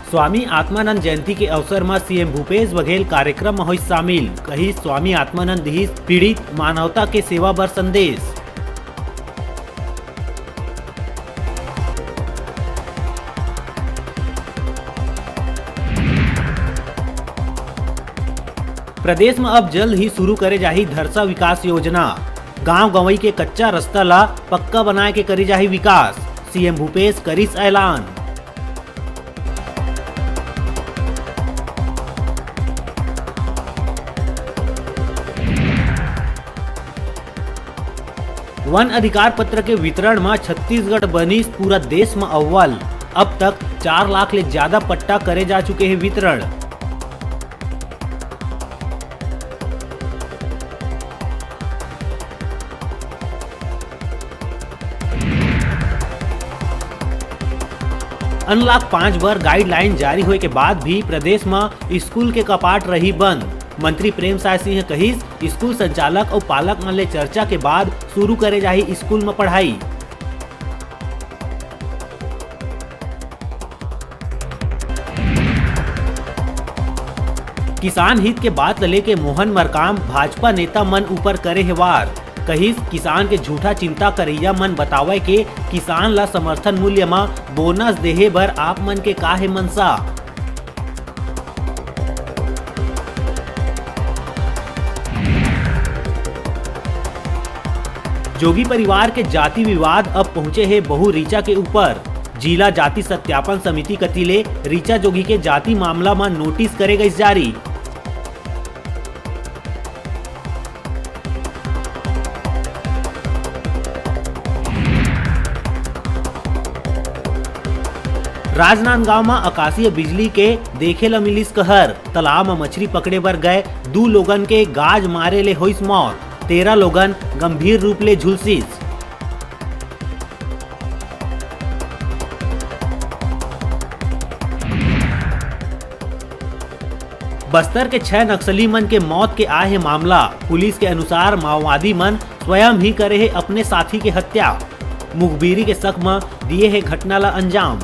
स्वामी आत्मानंद जयंती के अवसर में सीएम भूपेश बघेल कार्यक्रम में हुई शामिल। कही स्वामी आत्मानंद ही पीड़ित मानवता के सेवा बर संदेश। प्रदेश में अब जल्द ही शुरू करे जाही धरसा विकास योजना। गांव गंवई के कच्चा रास्ता ला पक्का बनाए के करी जाही विकास। सीएम भूपेश करिस ऐलान। वन अधिकार पत्र के वितरण में छत्तीसगढ़ बनिस पूरा देश में अव्वल। अब तक 4 लाख ले ज्यादा पट्टा करे जा चुके हैं वितरण। अनलॉक 5 बर गाइडलाइन जारी होए के बाद भी प्रदेश में स्कूल के कपाट रही बंद। मंत्री प्रेमसाय सिंह कहिस स्कूल संचालक और पालक मन ले चर्चा के बाद शुरू करे जाही स्कूल में पढ़ाई। किसान हित के बात लेके मोहन मरकाम भाजपा नेता मन ऊपर करे है वार। कहिस किसान के झूठा चिंता करैया मन बतावे के किसान ला समर्थन मूल्य में बोनस देहे बर आप मन के काहे मनसा। जोगी परिवार के जाति विवाद अब पहुंचे हैं बहु रीचा के ऊपर। जिला जाति सत्यापन समिति कतिले रीचा जोगी के जाति मामला में नोटिस करे गई जारी। राजनांदगांव में आकाशीय बिजली के देखे ला मिलिस कहर। तालाब में मछली पकड़े बर गए 2 लोगन के गाज मारे ले होइस मौत। 13 लोगन गंभीर रूप ले झुलसिस। बस्तर के 6 नक्सली मन के मौत के आए है मामला। पुलिस के अनुसार माओवादी मन स्वयं ही करे है अपने साथी के हत्या। मुखबिरी के शक में दिए है घटना ला अंजाम।